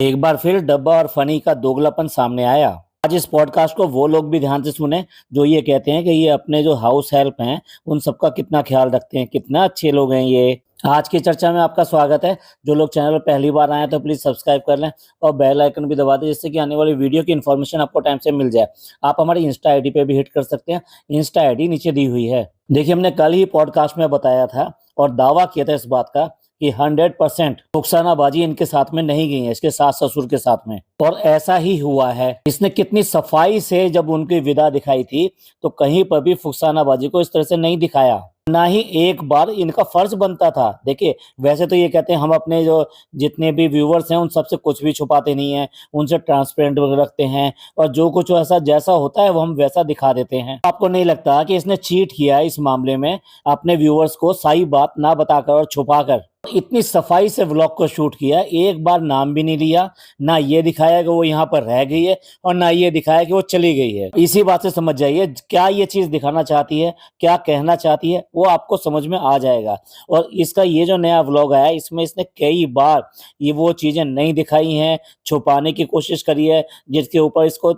एक बार फिर डब्बा और फनी का दोगलापन सामने आया। आज इस पॉडकास्ट को वो लोग भी ध्यान से सुने जो ये कहते हैं कि ये अपने जो हाउस हेल्प हैं उन सबका कितना ख्याल रखते हैं, कितना अच्छे लोग हैं ये। आज की चर्चा में आपका स्वागत है। जो लोग चैनल पर पहली बार आए हैं तो प्लीज सब्सक्राइब कर लें और बेल आइकन भी दबा दें जिससे कि आने वाली वीडियो की इन्फॉर्मेशन आपको टाइम से मिल जाए। आप हमारी इंस्टा आईडी पे भी हिट कर सकते हैं। इंस्टा आईडी नीचे दी हुई है। देखिए, हमने कल ही पॉडकास्ट में बताया था और दावा किया था इस बात का कि 100% रुखसानाबाजी इनके साथ में नहीं गई है, इसके सास ससुर के साथ में, और ऐसा ही हुआ है। इसने कितनी सफाई से जब उनकी विदा दिखाई थी तो कहीं पर भी फुकसानाबाजी को इस तरह से नहीं दिखाया, ना ही एक बार इनका फर्ज बनता था। देखिए, वैसे तो ये कहते हैं हम अपने जो जितने भी व्यूवर्स हैं उन सबसे कुछ भी छुपाते नहीं हैं, उनसे ट्रांसपेरेंट रखते हैं और जो कुछ ऐसा जैसा होता है वो हम वैसा दिखा देते हैं। आपको नहीं लगता कि इसने चीट किया है इस मामले में, अपने व्यूवर्स को सही बात ना बताकर और छुपाकर इतनी सफाई से व्लॉग को शूट किया, एक बार नाम भी नहीं लिया, ना ये दिखाया कि वो यहाँ पर रह गई है और ना ये दिखाया कि वो चली गई है। इसी बात से समझ जाइए क्या ये चीज दिखाना चाहती है, क्या कहना चाहती है, वो आपको समझ में आ जाएगा। और इसका ये जो नया व्लॉग आया इसमें इसने कई बार ये वो चीजें नहीं दिखाई हैं, छुपाने की कोशिश करी है जिसके ऊपर इसको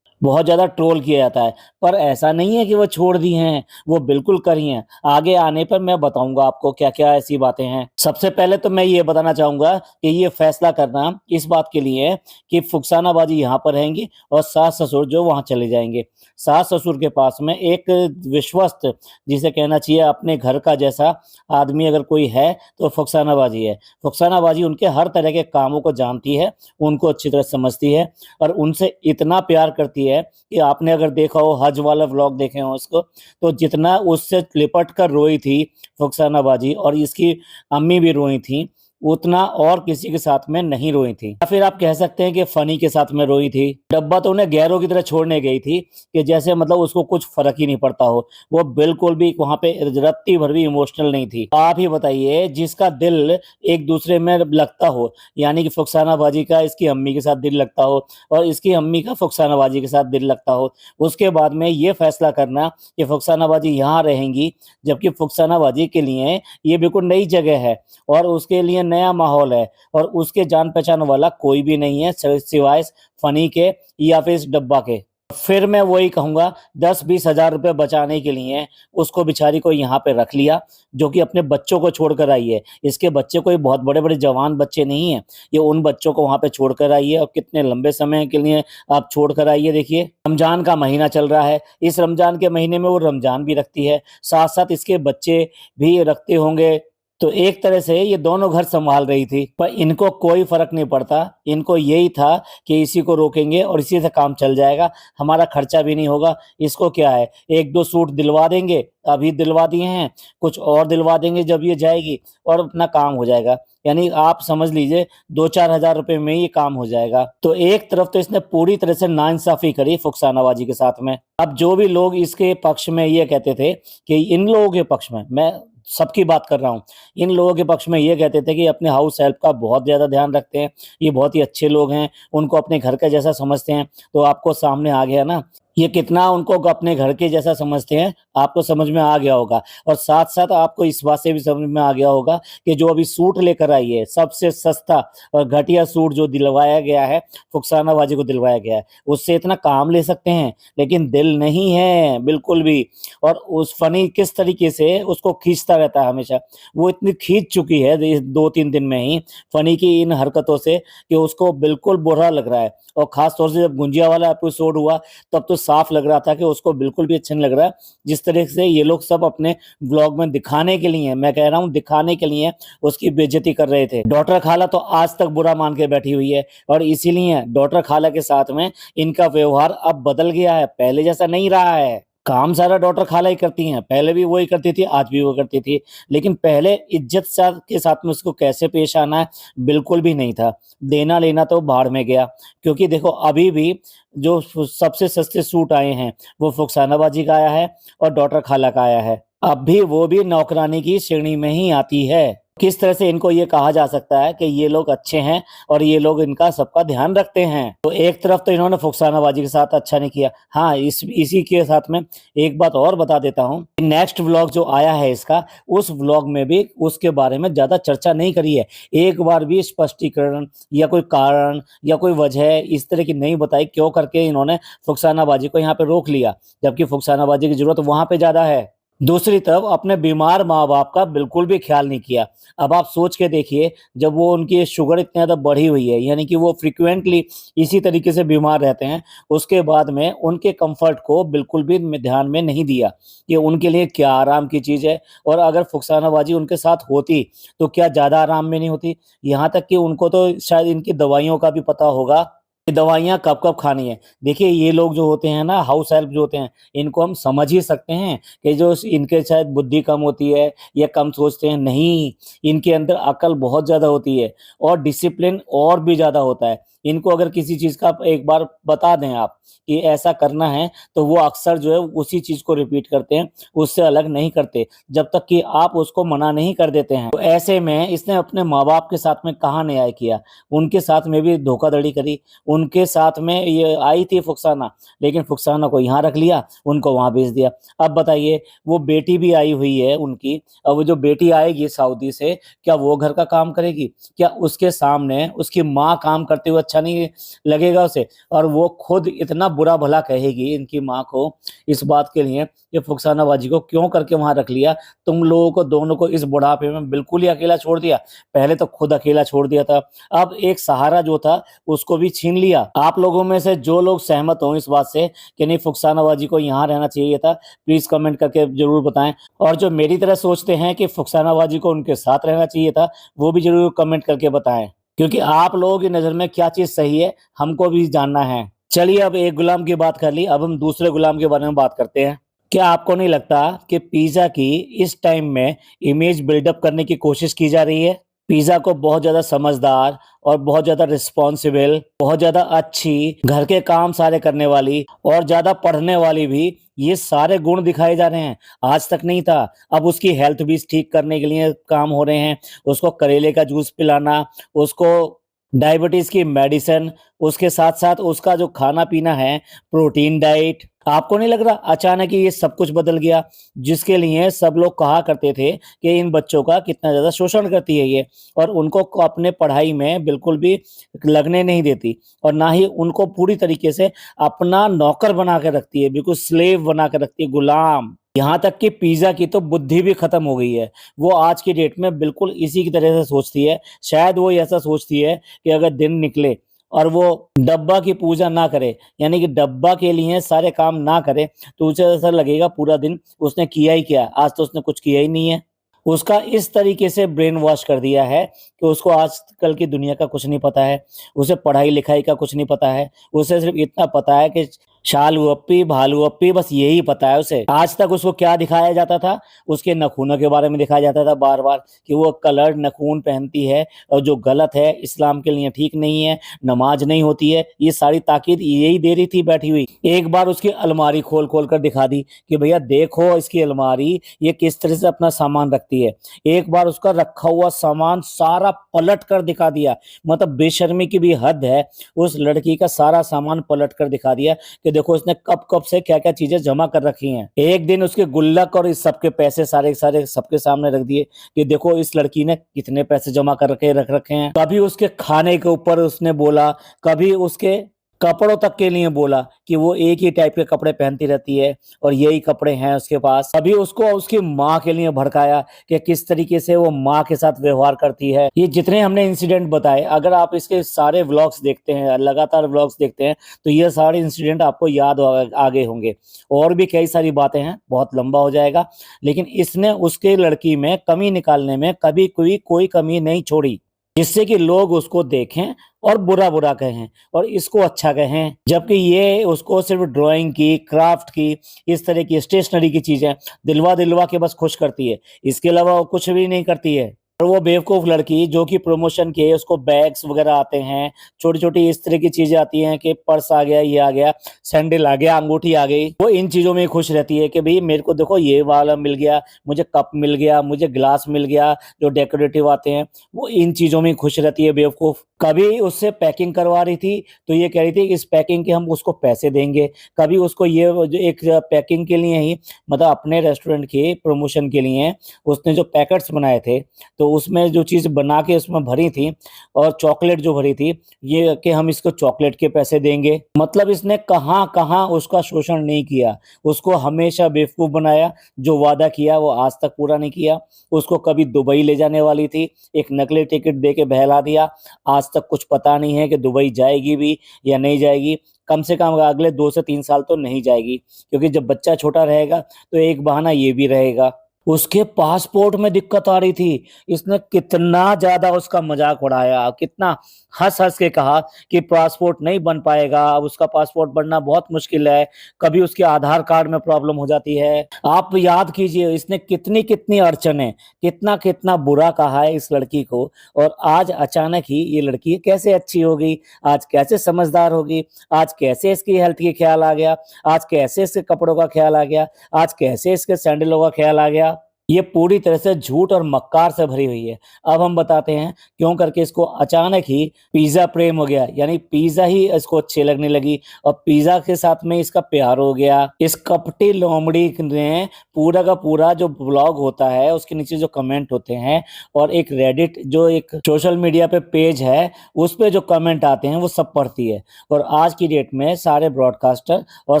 बहुत ज्यादा ट्रोल किया जाता है। पर ऐसा नहीं है कि वो छोड़ दी हैं, वो बिल्कुल करी हैं। आगे आने पर मैं बताऊंगा आपको क्या क्या ऐसी बातें हैं। सबसे पहले तो मैं ये बताना चाहूंगा कि ये फैसला करना इस बात के लिए है कि फुकसानाबाजी यहाँ पर रहेंगी और सास ससुर जो वहां चले जाएंगे। सास ससुर के पास में एक विश्वस्त, जिसे कहना चाहिए अपने घर का जैसा आदमी अगर कोई है तो फुकसानाबाजी है। फुकसानाबाजी उनके हर तरह के कामों को जानती है, उनको अच्छी तरह समझती है और उनसे इतना प्यार करती है कि आपने अगर देखा हो, हज वाला व्लॉग देखे हो उसको, तो जितना उससे लिपट कर रोई थी फुकसानाबाजी और इसकी अम्मी भी रोई थी, उतना और किसी के साथ में नहीं रोई थी। या फिर आप कह सकते हैं कि फनी के साथ में रोई थी। डब्बा तो उन्हें गैरों की तरह छोड़ने गई थी कि जैसे मतलब उसको कुछ फर्क ही नहीं पड़ता हो। वो बिल्कुल भी वहां पे रत्ती भर भी इमोशनल नहीं थी। आप ही बताइए, जिसका दिल एक दूसरे में लगता हो, यानी कि फुकसानाबाजी का इसकी अम्मी के साथ दिल लगता हो और इसकी अम्मी का फुकसानाबाजी के साथ दिल लगता हो, उसके बाद में ये फैसला करना कि फुकसानाबाजी यहाँ रहेंगी, जबकि फुकसानाबाजी के लिए ये बिल्कुल नई जगह है और उसके लिए नया माहौल है और उसके जान पहचान वाला कोई भी नहीं है सिवाय फनी के या फिर इस डब्बा के। फिर मैं वही कहूंगा, 10-20 हजार रुपए बचाने के लिए उसको बेचारी को यहाँ पे रख लिया, जो कि अपने बच्चों को छोड़कर आई है। इसके बच्चे कोई बहुत बड़े बड़े जवान बच्चे नहीं है, ये उन बच्चों को वहां पे छोड़कर आई है और कितने लंबे समय के लिए आप छोड़कर आई है। देखिए, रमजान का महीना चल रहा है, इस रमजान के महीने में वो रमजान भी रखती है, साथ साथ इसके बच्चे भी रखते होंगे। तो एक तरह से ये दोनों घर संभाल रही थी, पर इनको कोई फर्क नहीं पड़ता। इनको यही था कि इसी को रोकेंगे और इसी से काम चल जाएगा, हमारा खर्चा भी नहीं होगा। इसको क्या है, 1-2 सूट दिलवा देंगे, अभी दिलवा दिए हैं, कुछ और दिलवा देंगे जब ये जाएगी और अपना काम हो जाएगा। यानी आप समझ लीजिए 2-4 हजार रुपए में ये काम हो जाएगा। तो एक तरफ तो इसने पूरी तरह से नाइंसाफी करी फुकसानाबाजी के साथ में। अब जो भी लोग इसके पक्ष में ये कहते थे कि इन लोगों के पक्ष में, मैं सबकी बात कर रहा हूँ, इन लोगों के पक्ष में ये कहते थे कि अपने हाउस हेल्प का बहुत ज्यादा ध्यान रखते हैं, ये बहुत ही अच्छे लोग हैं, उनको अपने घर का जैसा समझते हैं। तो आपको सामने आ गया ना ये कितना उनको अपने घर के जैसा समझते हैं, आपको समझ में आ गया होगा। और साथ साथ आपको इस बात से भी समझ में आ गया होगा कि जो अभी सूट लेकर आई है, सबसे सस्ता और घटिया सूट जो दिलवाया गया है, फुकसानाबाजी को दिलवाया गया है, उससे इतना काम ले सकते हैं लेकिन दिल नहीं है बिल्कुल भी। और उस फनी किस तरीके से उसको खींचता रहता है हमेशा, वो इतनी खींच चुकी है 2-3 दिन में ही फनी की इन हरकतों से कि उसको बिल्कुल बुरा लग रहा है। और खास तौर से जब गुंजिया वाला एपिसोड हुआ तब तो साफ लग रहा था कि उसको बिल्कुल भी अच्छा नहीं लग रहा है जिस तरह से ये लोग सब अपने व्लॉग में दिखाने के लिए, मैं कह रहा हूँ दिखाने के लिए, उसकी बेइज्जती कर रहे थे। डॉक्टर खाला तो आज तक बुरा मान के बैठी हुई है और इसीलिए डॉक्टर खाला के साथ में इनका व्यवहार अब बदल गया है, पहले जैसा नहीं रहा है। काम सारा डॉक्टर खाला ही करती हैं, पहले भी वही करती थी, आज भी वो करती थी, लेकिन पहले इज्जत के साथ में उसको कैसे पेश आना है बिल्कुल भी नहीं था। देना लेना तो बाहर में गया, क्योंकि देखो अभी भी जो सबसे सस्ते सूट आए हैं वो फुकसानाबाजी का आया है और डॉक्टर खाला का आया है। अब भी वो भी नौकरानी की श्रेणी में ही आती है। किस तरह से इनको ये कहा जा सकता है कि ये लोग अच्छे हैं और ये लोग इनका सबका ध्यान रखते हैं। तो एक तरफ तो इन्होंने फुकसानाबाजी के साथ अच्छा नहीं किया। हाँ, इसी के साथ में एक बात और बता देता हूँ, नेक्स्ट व्लॉग जो आया है इसका, उस व्लॉग में भी उसके बारे में ज्यादा चर्चा नहीं करी है। एक बार भी स्पष्टीकरण या कोई कारण या कोई वजह इस तरह की नहीं बताई क्यों करके इन्होंने फुकसानाबाजी को यहाँ पे रोक लिया, जबकि फुकसानाबाजी की जरूरत वहां पे ज्यादा है। दूसरी तरफ अपने बीमार माँ बाप का बिल्कुल भी ख्याल नहीं किया। अब आप सोच के देखिए, जब वो उनकी शुगर इतनी ज्यादा बढ़ी हुई है, यानी कि वो फ्रिक्वेंटली इसी तरीके से बीमार रहते हैं, उसके बाद में उनके कंफर्ट को बिल्कुल भी ध्यान में नहीं दिया कि उनके लिए क्या आराम की चीज है। और अगर फुकसानाबाजी उनके साथ होती तो क्या ज्यादा आराम में नहीं होती। यहाँ तक कि उनको तो शायद इनकी दवाइयों का भी पता होगा कि दवाइयाँ कब कब खानी है। देखिए, ये लोग जो होते हैं ना, हाउस हेल्प जो होते हैं, इनको हम समझ ही सकते हैं कि जो इनके शायद बुद्धि कम होती है या कम सोचते हैं। नहीं, इनके अंदर अकल बहुत ज्यादा होती है और डिसिप्लिन और भी ज्यादा होता है। इनको अगर किसी चीज का एक बार बता दें आप कि ऐसा करना है, तो वो अक्सर जो है उसी चीज को रिपीट करते हैं, उससे अलग नहीं करते, जब तक कि आप उसको मना नहीं कर देते हैं। तो ऐसे में इसने अपने माँ बाप के साथ में कहाँ न्याय किया, उनके साथ में भी धोखाधड़ी करी। उनके साथ में ये आई थी फुकसाना, लेकिन फुकसाना को यहाँ रख लिया, उनको वहां भेज दिया। अब बताइए, वो बेटी भी आई हुई है उनकी, अब वो जो बेटी आएगी सऊदी से, क्या वो घर का काम करेगी? क्या उसके सामने उसकी माँ काम करते हुए अच्छा नहीं लगेगा उसे? और वो खुद इतना बुरा भला कहेगी इनकी माँ को इस बात के लिए कि फुकसानाबाजी को क्यों करके वहां रख लिया, तुम लोगों को दोनों को इस बुढ़ापे में बिल्कुल ही अकेला छोड़ दिया। पहले तो खुद अकेला छोड़ दिया था, अब एक सहारा जो था उसको भी छीन लिया। आप लोगों में से जो लोग सहमत हों इस बात से कि नहीं फुकसानाबाजी को यहाँ रहना चाहिए था, प्लीज कमेंट करके जरूर बताएं। और जो मेरी तरह सोचते हैं कि फुकसानाबाजी को उनके साथ रहना चाहिए था, वो भी जरूर कमेंट करके बताएं, क्योंकि आप लोगों की नजर में क्या चीज सही है हमको भी जानना है। चलिए, अब एक गुलाम की बात कर ली, अब हम दूसरे गुलाम के बारे में बात करते हैं। क्या आपको नहीं लगता कि पिज्जा की इस टाइम में इमेज बिल्डअप करने की कोशिश की जा रही है? पिज्जा को बहुत ज्यादा समझदार और बहुत ज्यादा रिस्पॉन्सिबल, बहुत ज्यादा अच्छी, घर के काम सारे करने वाली और ज्यादा पढ़ने वाली भी, ये सारे गुण दिखाए जा रहे हैं। आज तक नहीं था, अब उसकी हेल्थ भी ठीक करने के लिए काम हो रहे हैं। उसको करेले का जूस पिलाना, उसको डायबिटीज की मेडिसिन, उसके साथ साथ उसका जो खाना पीना है, प्रोटीन डाइट। आपको नहीं लग रहा अचानक ही ये सब कुछ बदल गया, जिसके लिए सब लोग कहा करते थे कि इन बच्चों का कितना ज्यादा शोषण करती है ये, और उनको अपने पढ़ाई में बिल्कुल भी लगने नहीं देती, और ना ही उनको पूरी तरीके से अपना नौकर बना के रखती है, बिल्कुल स्लेव बना के रखती है, गुलाम। यहाँ तक कि पिज्जा की तो बुद्धि भी खत्म हो गई है। वो आज की डेट में बिल्कुल इसी की तरह से सोचती है। शायद वो ऐसा सोचती है कि अगर दिन निकले और वो डब्बा की पूजा ना करे, यानी कि डब्बा के लिए सारे काम ना करे, तो उसे ऐसा लगेगा पूरा दिन उसने किया ही क्या, आज तो उसने कुछ किया ही नहीं है। उसका इस तरीके से ब्रेन वॉश कर दिया है कि उसको आजकल की दुनिया का कुछ नहीं पता है, उसे पढ़ाई लिखाई का कुछ नहीं पता है। उसे सिर्फ इतना पता है कि शालू अप्पी भालू अप्पी, बस यही पता है उसे। आज तक उसको क्या दिखाया जाता था? उसके नखूनों के बारे में दिखाया जाता था बार बार कि वो कलर्ड नखून पहनती है और जो गलत है, इस्लाम के लिए ठीक नहीं है, नमाज नहीं होती है। ये सारी ताकीद यही दे रही थी बैठी हुई। एक बार उसकी अलमारी खोल खोल कर दिखा दी कि भैया देखो इसकी अलमारी, ये किस तरह से अपना सामान रखती है। एक बार उसका रखा हुआ सामान सारा पलट कर दिखा दिया, मतलब बेशर्मी की भी हद है। उस लड़की का सारा सामान पलट कर दिखा दिया कि देखो इसने कब कब से क्या क्या चीजें जमा कर रखी हैं। एक दिन उसके गुल्लक और इस सबके पैसे सारे सारे सबके सामने रख दिए कि देखो इस लड़की ने कितने पैसे जमा कर रख रखे हैं। कभी उसके खाने के ऊपर उसने बोला, कभी उसके कपड़ों तक के लिए बोला कि वो एक ही टाइप के कपड़े पहनती रहती है और यही कपड़े हैं उसके पास। अभी उसको उसकी माँ के लिए भड़काया कि किस तरीके से वो माँ के साथ व्यवहार करती है। ये जितने हमने इंसिडेंट बताए, अगर आप इसके सारे व्लॉग्स देखते हैं, लगातार व्लॉग्स देखते हैं, तो ये सारे इंसिडेंट आपको याद आगे होंगे। और भी कई सारी बातें हैं, बहुत लंबा हो जाएगा, लेकिन इसने उसके लड़की में कमी निकालने में कभी कोई कमी नहीं छोड़ी, जिससे कि लोग उसको देखें और बुरा बुरा कहें और इसको अच्छा कहें। जबकि ये उसको सिर्फ ड्राइंग की, क्राफ्ट की, इस तरह की स्टेशनरी की चीजें दिलवा दिलवा के बस खुश करती है, इसके अलावा वो कुछ भी नहीं करती है। और वो बेवकूफ लड़की जो कि प्रमोशन के उसको बैग्स वगैरह आते हैं, छोटी छोटी इस तरह की चीजें आती हैं कि पर्स आ गया, ये आ गया, सैंडल आ गया, अंगूठी आ गई, वो इन चीजों में खुश रहती है कि भाई मेरे को देखो ये वाला मिल गया, मुझे कप मिल गया, मुझे गिलास मिल गया, जो डेकोरेटिव आते हैं, वो इन चीजों में खुश रहती है बेवकूफ। कभी उससे पैकिंग करवा रही थी तो ये कह रही थी इस पैकिंग के हम उसको पैसे देंगे, कभी उसको ये जो एक पैकिंग के लिए ही, मतलब अपने रेस्टोरेंट के प्रमोशन के लिए उसने जो पैकेट्स बनाए थे, तो उसमें जो चीज़ बना के उसमें भरी थी और चॉकलेट जो भरी थी, ये कि हम इसको चॉकलेट के पैसे देंगे। मतलब इसने कहाँ कहाँ उसका शोषण नहीं किया, उसको हमेशा बेवकूफ बनाया, जो वादा किया वो आज तक पूरा नहीं किया। उसको कभी दुबई ले जाने वाली थी, एक नकली टिकट दे के बहला दिया, आज तक कुछ पता नहीं है कि दुबई जाएगी भी या नहीं जाएगी। कम से कम अगले 2 से 3 साल तो नहीं जाएगी, क्योंकि जब बच्चा छोटा रहेगा तो एक बहाना ये भी रहेगा। उसके पासपोर्ट में दिक्कत आ रही थी, इसने कितना ज्यादा उसका मजाक उड़ाया, कितना हंस हंस के कहा कि पासपोर्ट नहीं बन पाएगा, अब उसका पासपोर्ट बनना बहुत मुश्किल है, कभी उसके आधार कार्ड में प्रॉब्लम हो जाती है। आप याद कीजिए इसने कितनी कितनी अड़चने, कितना कितना बुरा कहा है इस लड़की को, और आज अचानक ही ये लड़की कैसे अच्छी हो गई, आज कैसे समझदार होगी, आज कैसे इसकी हेल्थ की ख्याल आ गया, आज कैसे इसके कपड़ों का ख्याल आ गया, आज कैसे इसके सैंडलों का ख्याल आ गया। ये पूरी तरह से झूठ और मक्कार से भरी हुई है। अब हम बताते हैं क्यों करके इसको अचानक ही पिज्जा प्रेम हो गया, यानी पिज्जा ही इसको अच्छी लगने लगी और पिज्जा के साथ में इसका प्यार हो गया। इस कपटी लोमड़ी ने पूरा का पूरा जो ब्लॉग होता है उसके नीचे जो कमेंट होते हैं, और एक रेडिट जो एक सोशल मीडिया पे पेज है उस पे जो कमेंट आते हैं वो सब पढ़ती है। और आज की डेट में सारे ब्रॉडकास्टर और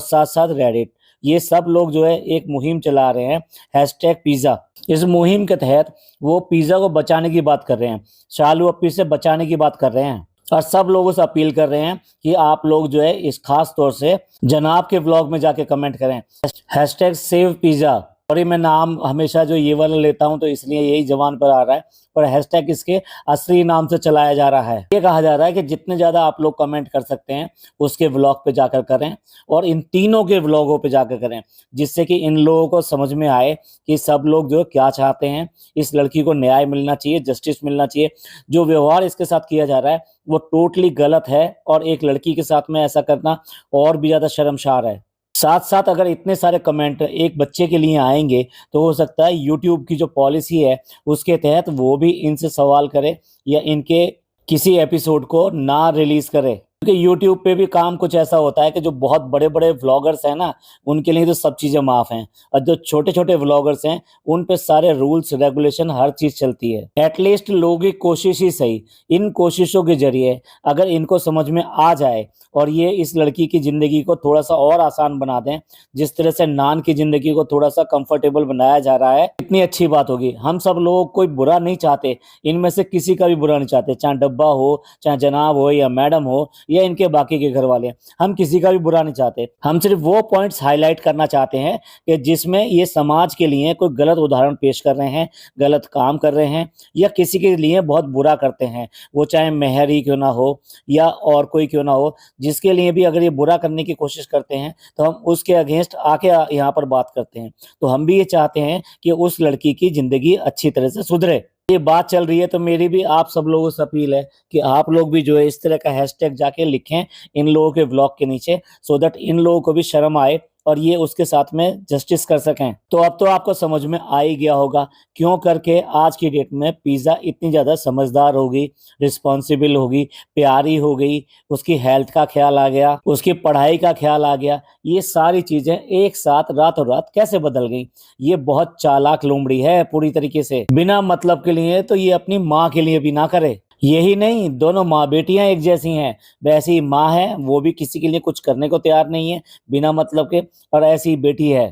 साथ साथ रेडिट, ये सब लोग जो है एक मुहिम चला रहे हैं, हैशटैग पिज्जा। इस मुहिम के तहत वो पिज्जा को बचाने की बात कर रहे हैं, शालू अप्पी से बचाने की बात कर रहे हैं, और सब लोगों से अपील कर रहे हैं कि आप लोग जो है इस खास तौर से जनाब के व्लॉग में जाके कमेंट करें, हैशटैग सेव पिज्जा। और ये मैं नाम हमेशा जो ये वाला लेता हूं तो इसलिए यही जबान पर आ रहा है, पर हैशटैग इसके असली नाम से चलाया जा रहा है। ये कहा जा रहा है कि जितने ज्यादा आप लोग कमेंट कर सकते हैं उसके व्लॉग पे जाकर करें, और इन तीनों के व्लॉगों पे जाकर करें, जिससे कि इन लोगों को समझ में आए कि सब लोग जो क्या चाहते हैं। इस लड़की को न्याय मिलना चाहिए, जस्टिस मिलना चाहिए। जो व्यवहार इसके साथ किया जा रहा है वो टोटली गलत है, और एक लड़की के साथ में ऐसा करना और भी ज्यादा शर्मसार है। साथ साथ अगर इतने सारे कमेंट एक बच्चे के लिए आएंगे तो हो सकता है यूट्यूब की जो पॉलिसी है उसके तहत वो भी इनसे सवाल करे या इनके किसी एपिसोड को ना रिलीज करे, क्योंकि यूट्यूब पे भी काम कुछ ऐसा होता है कि जो बहुत बड़े बड़े व्लॉगर्स हैं ना, उनके लिए तो सब चीजें माफ हैं, और जो छोटे छोटे व्लॉगर्स हैं उन पे सारे रूल्स रेगुलेशन हर चीज चलती है। एटलीस्ट लोगों की कोशिश ही सही, इन कोशिशों के जरिए अगर इनको समझ में आ जाए और ये इस लड़की की जिंदगी को थोड़ा सा और आसान बना दें, जिस तरह से नान की जिंदगी को थोड़ा सा कंफर्टेबल बनाया जा रहा है, इतनी अच्छी बात होगी। हम सब लोग कोई बुरा नहीं चाहते, इनमें से किसी का भी बुरा नहीं चाहते, चाहे डब्बा हो, चाहे जनाब हो, या मैडम हो, या इनके बाकी के घर वाले, हम किसी का भी बुरा नहीं चाहते। हम सिर्फ वो पॉइंट्स हाईलाइट करना चाहते हैं कि जिसमें ये समाज के लिए कोई गलत उदाहरण पेश कर रहे हैं, गलत काम कर रहे हैं, या किसी के लिए बहुत बुरा करते हैं, वो चाहे मेहर ही क्यों ना हो या और कोई क्यों ना हो, जिसके लिए भी अगर ये बुरा करने की कोशिश करते हैं तो हम उसके अगेंस्ट आके यहाँ पर बात करते हैं। तो हम भी ये चाहते हैं कि उस लड़की की जिंदगी अच्छी तरह से सुधरे। ये बात चल रही है तो मेरी भी आप सब लोगों से अपील है कि आप लोग भी जो है इस तरह का हैशटैग जाके लिखें इन लोगों के ब्लॉग के नीचे, सो दैट इन लोगों को भी शर्म आए और ये उसके साथ में जस्टिस कर सकें। तो अब तो आपको समझ में आ ही गया होगा क्यों करके आज की डेट में पिज्जा इतनी ज्यादा समझदार होगी, रिस्पॉन्सिबल होगी, प्यारी हो गई, उसकी हेल्थ का ख्याल आ गया, उसकी पढ़ाई का ख्याल आ गया। ये सारी चीजें एक साथ रातों रात कैसे बदल गई। ये बहुत चालाक लोमड़ी है पूरी तरीके से, बिना मतलब के लिए तो ये अपनी माँ के लिए भी ना करे। यही नहीं, दोनों माँ बेटियां एक जैसी हैं, वैसी माँ है वो भी किसी के लिए कुछ करने को तैयार नहीं है बिना मतलब के, और ऐसी बेटी है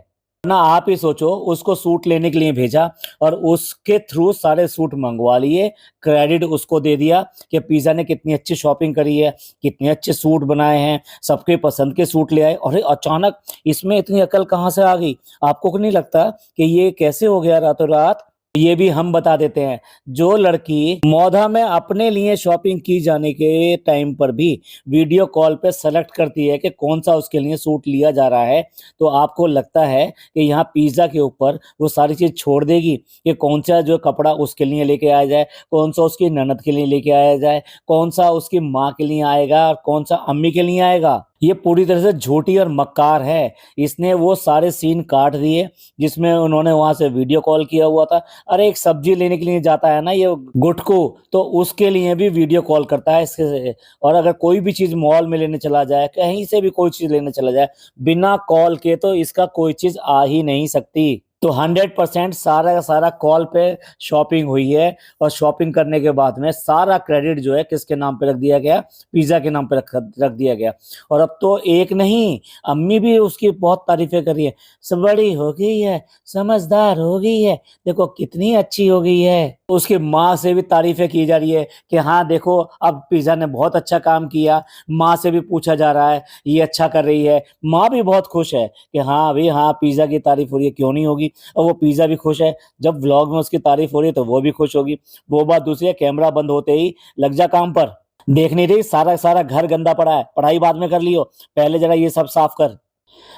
ना। आप ही सोचो, उसको सूट लेने के लिए भेजा और उसके थ्रू सारे सूट मंगवा लिए, क्रेडिट उसको दे दिया कि पिज्जा ने कितनी अच्छी शॉपिंग करी है, कितने अच्छे सूट बनाए हैं, सबके पसंद के सूट ले आए। और अचानक इसमें इतनी अकल कहाँ से आ गई? आपको नहीं लगता कि ये कैसे हो गया रातों रात? ये भी हम बता देते हैं, जो लड़की मौधा में अपने लिए शॉपिंग की जाने के टाइम पर भी वीडियो कॉल पे सेलेक्ट करती है कि कौन सा उसके लिए सूट लिया जा रहा है, तो आपको लगता है कि यहाँ पिज़्ज़ा के ऊपर वो सारी चीज़ छोड़ देगी कि कौन सा जो कपड़ा उसके लिए लेके आया जाए, कौन सा उसकी ननद के लिए लेके आया जाए, कौन सा उसकी माँ के लिए आएगा और कौन सा अम्मी के लिए आएगा। ये पूरी तरह से झूठी और मक्कार है। इसने वो सारे सीन काट दिए जिसमें उन्होंने वहाँ से वीडियो कॉल किया हुआ था। अरे एक सब्जी लेने के लिए जाता है ना ये गुटकू, तो उसके लिए भी वीडियो कॉल करता है इसके। और अगर कोई भी चीज़ मॉल में लेने चला जाए, कहीं से भी कोई चीज़ लेने चला जाए, बिना कॉल के तो इसका कोई चीज़ आ ही नहीं सकती। तो 100% सारा का सारा कॉल पे शॉपिंग हुई है और शॉपिंग करने के बाद में सारा क्रेडिट जो है किसके नाम पे रख दिया गया? पिज़्ज़ा के नाम पे रख दिया गया। और अब तो एक नहीं, अम्मी भी उसकी बहुत तारीफ़ें कर रही है। सब बड़ी हो गई है, समझदार हो गई है, देखो कितनी अच्छी हो गई है। उसकी माँ से भी तारीफ़ें की जा रही है कि हाँ देखो अब पिज़्ज़ा ने बहुत अच्छा काम किया। माँ से भी पूछा जा रहा है, ये अच्छा कर रही है। माँ भी बहुत खुश है कि हाँ भई हाँ, पिज़्ज़ा की तारीफ़ हो रही है, क्यों नहीं होगी? और वो पिज़्ज़ा भी खुश है। जब व्लॉग में उसकी तारीफ़ हो रही है तो वो भी खुश होगी। वो बात दूसरी है, कैमरा बंद होते ही लग जा काम पर। देख नहीं रही सारा का सारा घर गंदा पड़ा है, पढ़ाई बाद में कर लियो, पहले ज़रा ये सब साफ कर।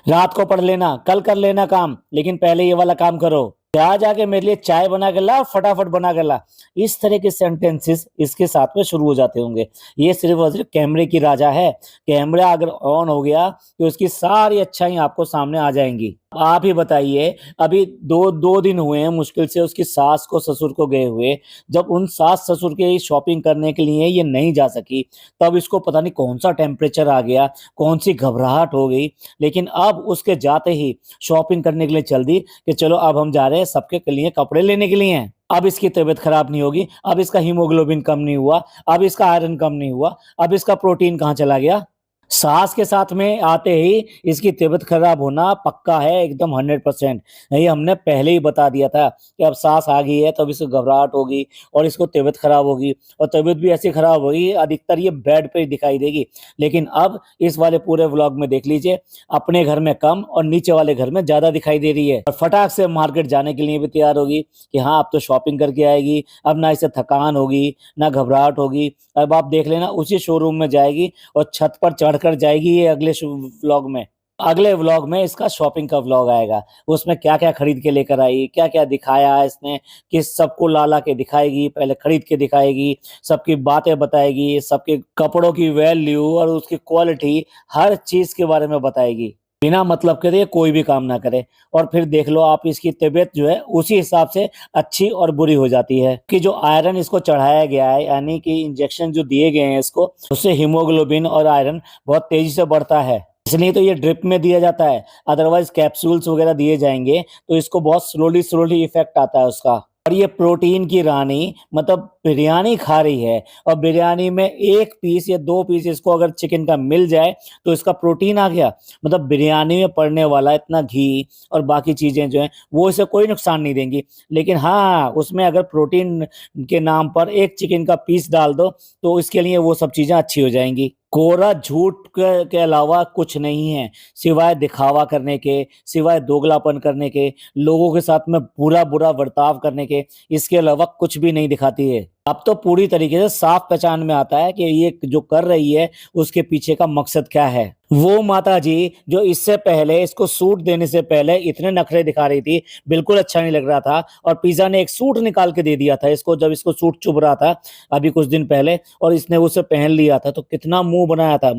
रात को पढ़ लेना, कल कर लेना काम, लेकिन पहले ये वाला काम करो। जा जाके मेरे लिए चाय बना के ला, फटाफट बना के ला। इस तरह के सेंटेंसेस इसके साथ में शुरू हो जाते होंगे। ये सिर्फ और सिर्फ कैमरे की राजा है। कैमरा अगर ऑन हो गया तो उसकी सारी अच्छाई आपको सामने आ जाएंगी। आप ही बताइए, अभी दो दो दिन हुए हैं मुश्किल से उसकी सास को ससुर को गए हुए। जब उन सास ससुर के शॉपिंग करने के लिए ये नहीं जा सकी, तब इसको पता नहीं कौन सा टेम्परेचर आ गया, कौन सी घबराहट हो गई। लेकिन अब उसके जाते ही शॉपिंग करने के लिए चल दी कि चलो अब हम जा रहे हैं सबके के लिए कपड़े लेने के लिए हैं। अब इसकी तबीयत खराब नहीं होगी, अब इसका हीमोग्लोबिन कम नहीं हुआ, अब इसका आयरन कम नहीं हुआ, अब इसका प्रोटीन कहाँ चला गया? सास के साथ में आते ही इसकी तबीयत खराब होना पक्का है, एकदम 100%। ये हमने पहले ही बता दिया था कि अब सास आ गई है, तो अब इसको घबराहट होगी और इसको तबीयत खराब होगी, और तबीयत भी ऐसी खराब होगी अधिकतर ये बेड पे ही दिखाई देगी। लेकिन अब इस वाले पूरे व्लॉग में देख लीजिए, अपने घर में कम और नीचे वाले घर में ज्यादा दिखाई दे रही है। और फटाक से मार्केट जाने के लिए भी तैयार होगी कि हाँ अब तो शॉपिंग करके आएगी, अब ना इसे थकान होगी ना घबराहट होगी। अब आप देख लेना उसी शोरूम में जाएगी और छत पर चढ़कर जाएगी ये अगले व्लॉग में। अगले व्लॉग में इसका शॉपिंग का व्लॉग आएगा। उसमें क्या-क्या खरीद के लेकर आई, क्या-क्या दिखाया इसने, किस सबको ला-ला के दिखाएगी, पहले खरीद के दिखाएगी, सबकी बातें बताएगी, सबके कपड़ों की वैल्यू और उसकी क्वालिटी, हर चीज़ के बारे में बताएगी। बिना मतलब के ये कोई भी काम ना करे। और फिर देख लो आप इसकी तबीयत जो है उसी हिसाब से अच्छी और बुरी हो जाती है कि जो आयरन इसको चढ़ाया गया है, यानी कि इंजेक्शन जो दिए गए हैं इसको, उससे हीमोग्लोबिन और आयरन बहुत तेजी से बढ़ता है। इसलिए तो ये ड्रिप में दिया जाता है, अदरवाइज कैप्सूल्स वगैरह दिए जाएंगे तो इसको बहुत स्लोली स्लोली इफेक्ट आता है उसका। और ये प्रोटीन की रानी मतलब बिरयानी खा रही है, और बिरयानी में 1 पीस या 2 पीस इसको अगर चिकन का मिल जाए तो इसका प्रोटीन आ गया। मतलब बिरयानी में पड़ने वाला इतना घी और बाकी चीज़ें जो हैं वो इसे कोई नुकसान नहीं देंगी। लेकिन हाँ, उसमें अगर प्रोटीन के नाम पर 1 चिकन का पीस डाल दो तो इसके लिए वो सब चीज़ें अच्छी हो जाएँगी। कोरा झूठ के अलावा कुछ नहीं है, सिवाय दिखावा करने के, सिवाय दोगलापन करने के, लोगों के साथ में बुरा-बुरा बर्ताव करने के, इसके अलावा कुछ भी नहीं दिखाती है। अब तो पूरी तरीके से साफ पहचान में आता है कि ये जो कर रही है उसके पीछे का मकसद क्या है। वो माताजी जो इससे पहले इसको सूट देने से पहले इतने नखरे दिखा रही थी, बिल्कुल अच्छा नहीं लग रहा था, और पिज़्ज़ा ने एक सूट निकाल के दे दिया था इसको जब इसको सूट चुभ रहा था अभी कुछ दिन पहले, और इसने उसे पहन लिया था तो कितना मुँह बनाया था।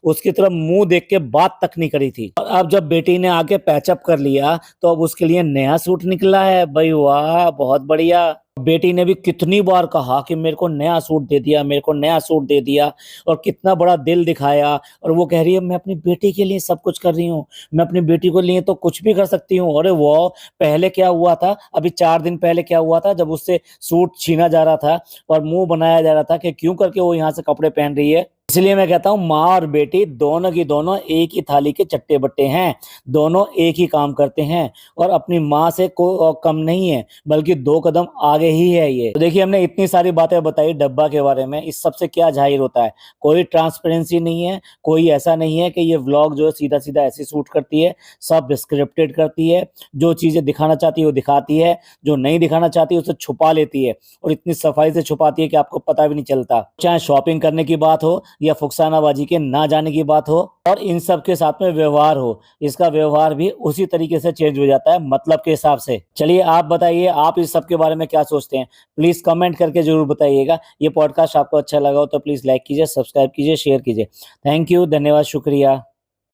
उसकी तरफ मुँह देख के बात तक नहीं करी थी। और अब जब बेटी ने आके पैचअप कर लिया तो अब उसके लिए नया सूट निकला है। भई वाह! बहुत बढ़िया। बेटी ने भी कितनी बार कहा कि मेरे को नया सूट दे दिया, मेरे को नया सूट दे दिया, और कितना बड़ा दिल दिखाया। और वो कह रही है मैं अपनी बेटी के लिए सब कुछ कर रही हूँ, मैं अपनी बेटी को लिए तो कुछ भी कर सकती हूँ। अरे वाह! पहले क्या हुआ था, अभी 4 दिन पहले क्या हुआ था जब उससे सूट छीना जा रहा था और मुँह बनाया जा रहा था कि क्यों करके वो यहाँ से कपड़े पहन रही है। इसलिए मैं कहता हूँ माँ और बेटी दोनों की दोनों एक ही थाली के चट्टे बट्टे हैं, दोनों एक ही काम करते हैं और अपनी माँ से कम नहीं है, बल्कि 2 कदम आगे ही है ये। तो देखिए हमने इतनी सारी बातें बताई डब्बा के बारे में, इस सब से क्या ज़ाहिर होता है? कोई ट्रांसपेरेंसी नहीं है, कोई ऐसा नहीं है कि ये व्लॉग जो है सीधा-सीधा ऐसे शूट करती है, सब स्क्रिप्टेड करती है, जो चीज़ें दिखाना चाहती है वो दिखाती है, जो नहीं दिखाना चाहती उसे छुपा लेती है और इतनी सफाई से छुपाती है कि आपको पता भी नहीं चलता। चाहे शॉपिंग करने की बात हो या फुकसानाबाजी के ना जाने की बात हो और इन सब के साथ में व्यवहार हो, इसका व्यवहार भी उसी तरीके से चेंज हो जाता है मतलब के हिसाब से। चलिए आप बताइए आप इस सब के बारे में क्या सोचते हैं? प्लीज़ कमेंट करके ज़रूर बताइएगा। ये पॉडकास्ट आपको अच्छा लगा हो तो प्लीज़ लाइक कीजिए, सब्सक्राइब कीजिए, शेयर कीजिए। थैंक यू, धन्यवाद, शुक्रिया।